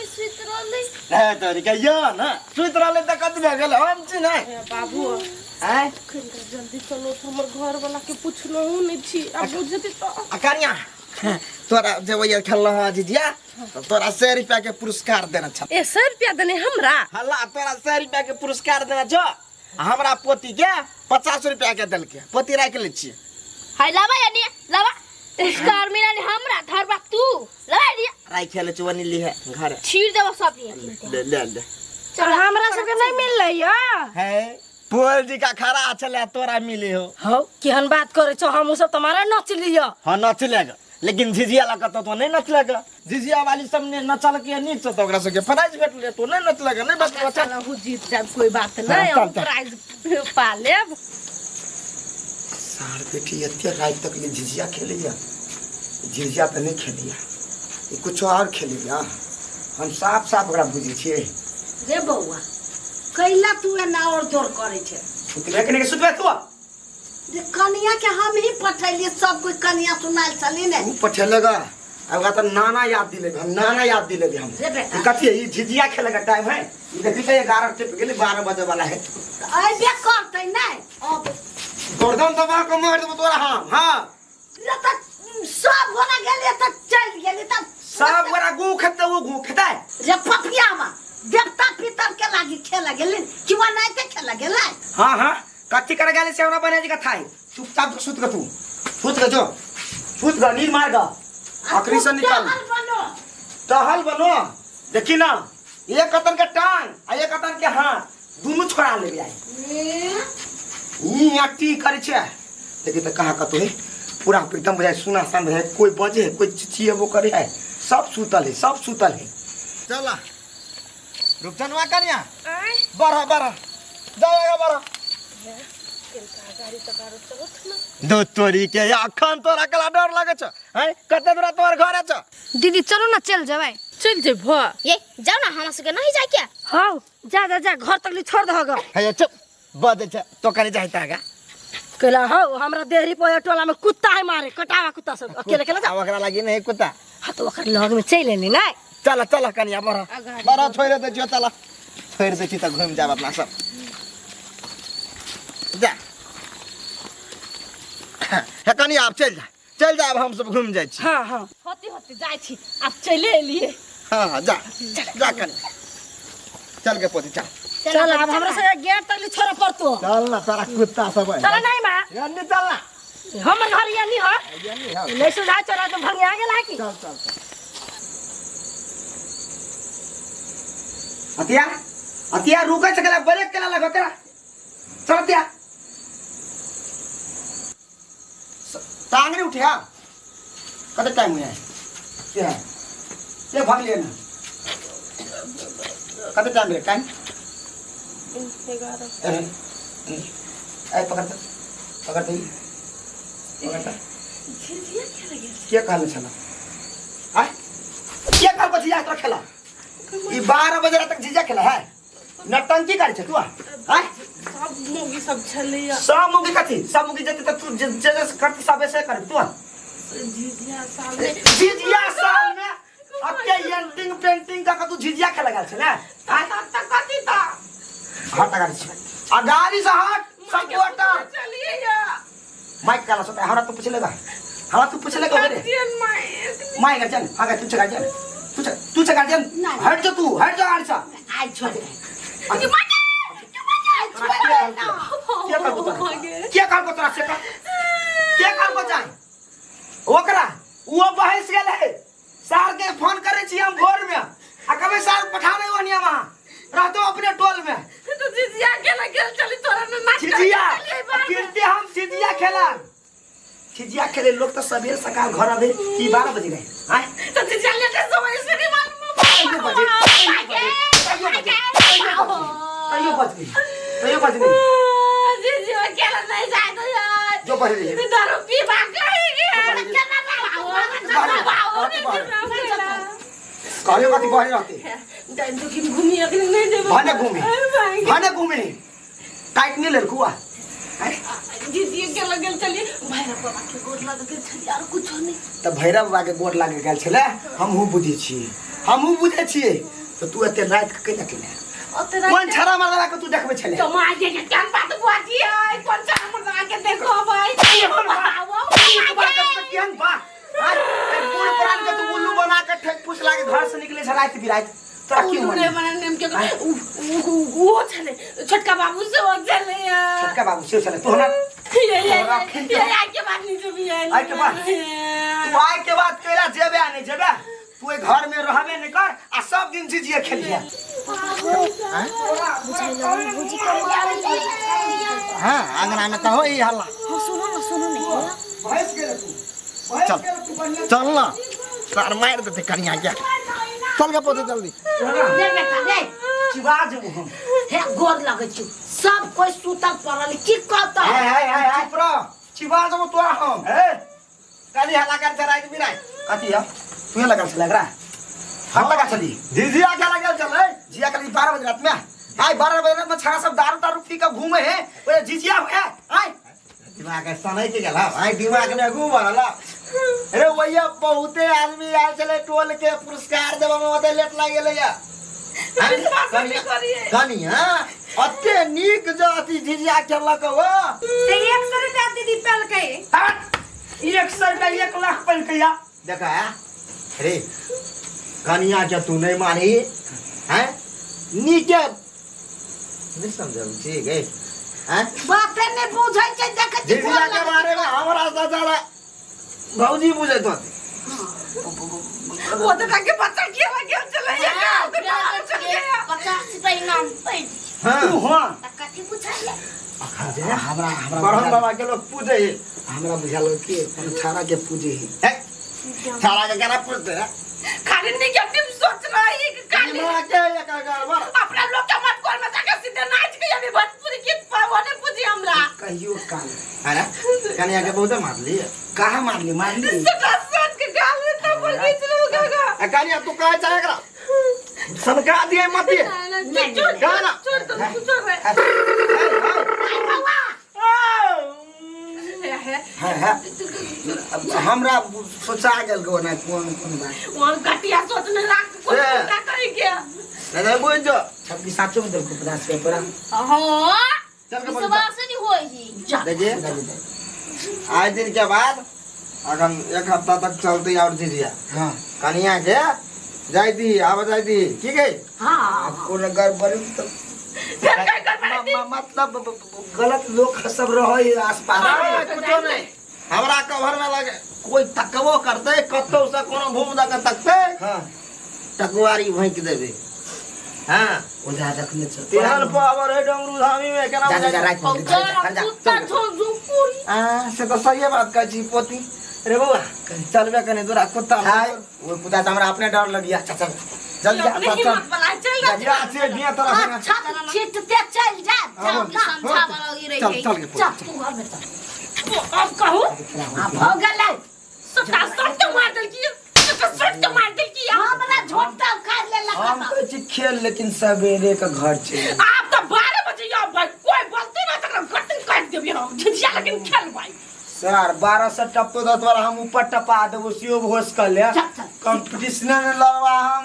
कोई सुत रहले ए तोरी के यो ना सुत रहले त कति भए गेल हम छी नै बाबू हैं खंडा जल्दी चलो हमर घर वाला के पूछलो नहीं छी अब बुझती तो अकानिया तोरा जे वही खेल रहा जीजिया तोरा 100 रुपया के पुरस्कार देना छ ए 100 रुपया देने हमरा हल्ला तोरा 100 रुपया के पुरस्कार देना छ हमरा पोती के 50 रुपया के देल के पोती राख ले छी हाय लावा यानी लावा पुरस्कार मिला ने हमरा धरबा तू लगा दिया राख ले चवनी ली है घर छीर देबो सब ले ले ले चल हमरा सब के नहीं मिल रही है पोल जी का खरा चले तोरा मिले हो केहन बात करे छो हम सब तुम्हारा नच लियो हां नच लेगा लेकिन झिझिया लगा तो नहीं नच लेगा झिझिया वाली सब ने नचल के नीच तो ओकरा से के प्राइज भेट ले तो नहीं नच लेगा नहीं बस चल हु जीत जाब कोई बात नहीं हम प्राइज पा लेब सार बेटी एते रात तक ले झिझिया खेलिया झिझिया तो नहीं खेलिया ये कुछ और खेलिया हम साफ साफ ओकरा बुझी छिए रे बौआ कैला तू ना और जोर करे छे सुतले के सुतले तू रे कनिया के हम ही पठैली सब कोई कनिया सुनाल चली ने तू पठेलेगा अब तो नाना याद दिले हम नाना याद दिले हम रे बेटा कथि है ये झिझिया खेले का टाइम है ये देखी के 11 टिप गेली 12 बजे वाला है आई बे करतै नहीं अब गर्दन दबा के मार देबो तोरा हां रे त सब होना गेले त चल गेले त सब बड़ा गु खते वो गु खता रे पपियावा देवता पितर के लागी खेला गेले किवा नहीं के खेला गेले हां हां कथि कर गेले सेवना बने जी का थाई चुपचाप सुत के तू सुत के जो सुत ग नींद मार ग आखिरी से निकाल टहल बनो देखी ना एक कतन के टांग आ एक कतन के हाथ दोनों छोड़ा ले आई ई आटी करे छे देखी त कहां कतो है पूरा एकदम बुझाय सुना सान है कोई बजे है कोई चिचिए वो करे है सब सुतल है चला रुक जनवा कन्या बरा बरा जाएगा बरा दो तोरी के अखन तोरा कला डर लागे छ हैं कते दूर तोर घर छ दीदी चलो ना चल जावे चल जे भ ये जाओ ना हमरा से नहीं जाय क्या हां जा जा जा घर तक ले छोड़ दहगा है चुप बदे छ तो करे जाइतागा केला हो हमरा देहरी पे टोला में कुत्ता है मारे कटावा कुत्ता सब अकेले केला जा ओकरा लागी नहीं कुत्ता हां तो ओकर लग में चल लेनी नहीं चला चला कन्या बरा बरा छोड़ दे जो चला छोड़ दे त घूम जाब अपना सब जा है कन्या आप चल जा अब हम सब घूम जाय छी हां हां होती जाय छी अब चले लिए हां जा जा कन्या चल के पोती चल चल अब हमरा से गेट तक ले छोड़ पड़तो चल ना सारा कुत्ता सब है चल नहीं मां यानी चल ना हमर घर यानी हो ले सुधा चला तो भंगिया गेला की चल अतिया रुकै छ केला ब्रेक केला लगा तेरा चल अतिया टांगरी उठिया कते टाइम हुआ है ये भाग लिया ना कते टाइम है टाइम 11 ए पकड़ क्या कहले छला आ क्या कहल बचिया तो खेला ई 12 बजे तक जीजा खेला है नटंकी करे छ तू आ सब मुगी सब छलिया सब मुगी कथि सब मुगी जते त तू जे करती सब ऐसे कर तू झिझिया साल में अब के एंटिंग पेंटिंग का तू झिझिया खेला गेल छ ना त कथि त हट गाड़ी से आ गाड़ी से हट सब क्वार्टर चलिए या माइक काला सोता हमरा तो पूछ लेगा रे माई कर चल आगे तू चल गार्जियन हट जा तू हट जा गाड़ी से आई छोड़ दे क्या कर को तोरा से क्या कर को जाए ओकरा वो बहस गेल है सार के फोन करे छी हम भोर में आ कबे सार पठा नहीं वनिया वहां रहतो अपने टोल में तो झिझिया खेला गेल चली तोरा में नाच झिझिया कीर्ति हम झिझिया खेला झिझिया खेले लोग तो सवेरे सकाल घर आवे की 12 बजे गए हां तो झिझिया लेते समय से नहीं मालूम कहियो बज गई झिझिया खेला नहीं जाए तो यार जो बज गई दारू पी भाग गई कहले कथि बहरी रहते डांडो की घूमी अगले नहीं दे भने घूमे टाइट नहीं ले कुआ झिझिया खेला गेल चली भाईरा बाबा के गोद लग गेल चली और कुछ नहीं त भैरव बाबा के गोद लागे गेल छले हम हु बुझी छी हमहू बुझे छिए तो तू एते रात के केना केना कौन छरा मारला के तू देखबे छले तो मार के केन बात बुआजी है कौन छरा मारला के देखो भाई केहन बा आज बूढ़ पुरान के तू उल्लू बना के ठेक फुस लागे घर से निकले छ रात बिरात तोरा की उल्लू रे मने नेम के वो छले छोटका बाबू से हो चले छोटका बाबू से चले तो ना ये आके बात नहीं तो भी है आइ के बाद तू आइ के बाद केला जेबे आ नहीं जेबे तू ए घर में रहबे नहीं कर आ सब दिन जिजिए खेलिए हां अंगना में तो हो ई हल्ला सुनो नहीं भैंस गेले तू चल चल ना तार मार देते कनिया क्या चल के पोते जल्दी दे बेटा दे चिबा जब हम हे गोर लगे छु सब कोई सुतल पड़ल की कहता है चुप रह चिबा जब तो हम ए काली हल्ला कर चराई बिराई कथि है तू लगा चल लग रहा हम लगा चली जिजिया क्या लगा चल ए जिया कल 12 बजे रात में आई 12 बजे रात में छाड़ा सब दारू पी के घूमे है ओए जिजिया है आई दिमाग के सनई के गेला भाई दिमाग में घूम रहला अरे भैया बहुते आदमी आल चले टोल के पुरस्कार देबा में ओते लेट लाग गेले या कनिया अते नीक जाति झिझिया खेलक हो ते 100 रुपया दीदी पेल के 100 रुपया 1 लाख पल कया देखा अरे कनिया के तू नहीं मानी हैं नीके नहीं समझल ठीक है हैं बाते ने बुझै छै देख झिझिया के बारे में हमरा साला भौजी बुझे तो वो तो के बच्चा खेला गेल चले या 50 रुपया इनाम पे हां तू हां कथि पूछले हमरा बरहन बाबा के लोग पूजे हमरा बुझालो कि छाड़ा के पूजे है साला के केना पूजते हैं खाली नेगेटिव सोच रहा है कि खाली मां के एक गड़बड़ अपना लोग के मत कॉल में जाके सीधे नाच के अभी भोजपुरी गीत पावने पूजी हमरा कहियो काल अरे कनिया के बहुत मार ली कहां मार ली सटा सोच के गाल में तो बोल के चलो गागा कनिया तू कहे चाहे करा सनका दिए मत दिए छोड़ गाना छोड़ दो छोड़ रे है हमरा सोचा गेल गो ना कौन बात वहां कटिया सोचने लाग कोई का करी क्या नहीं बुझ जो छब्बीस साचो में देखो 50 रुपया पर हां चल के सुबह से नहीं होई जी देखिए आज दिन के बाद अगन एक हफ्ता तक चलती और झिझिया हां कनिया के जाती आवा जाती ठीक है हां कोन गड़बड़ तो फिर काय कर मतलब गलत लोग सब रहे आसपास कुछ नहीं हमरा कवर में लगे कोई तकबो करते कतो से कोनो घूम दा के तकते हां टकवारी भैंक देबे हां ओझा रखने छ तिहर पावर है डमरू धामी में केना जा रात में जा कुत्ता छोड़ दो पूरी से तो सही बात का जी पोती रे बउआ चलबे कने दूरा कुत्ता हाय वो कुत्ता हमरा अपने डर लगिया चल जल्दी जा हिम्मत बना चल जा से दिया तरह अच्छा छिटते चल जा समझा वाला गिरे चल चल के चल तू घर में चल अब कहूं अब हो गेलै सटा सट के मार दल की सट के मार दल की हमरा झोटा उखाड़ ले हम लगा कहै छी खेल लेकिन सवेरे के घर छै आप तो 12 बजे या भाई कोई बोलते ना तो कटिंग काट देबे हम झिझिया लेकिन खेल भाई सर 12 से टप तो 10 बार हम ऊपर टपा देबो सियो होश कर ले कंपटीशन में लड़वा हम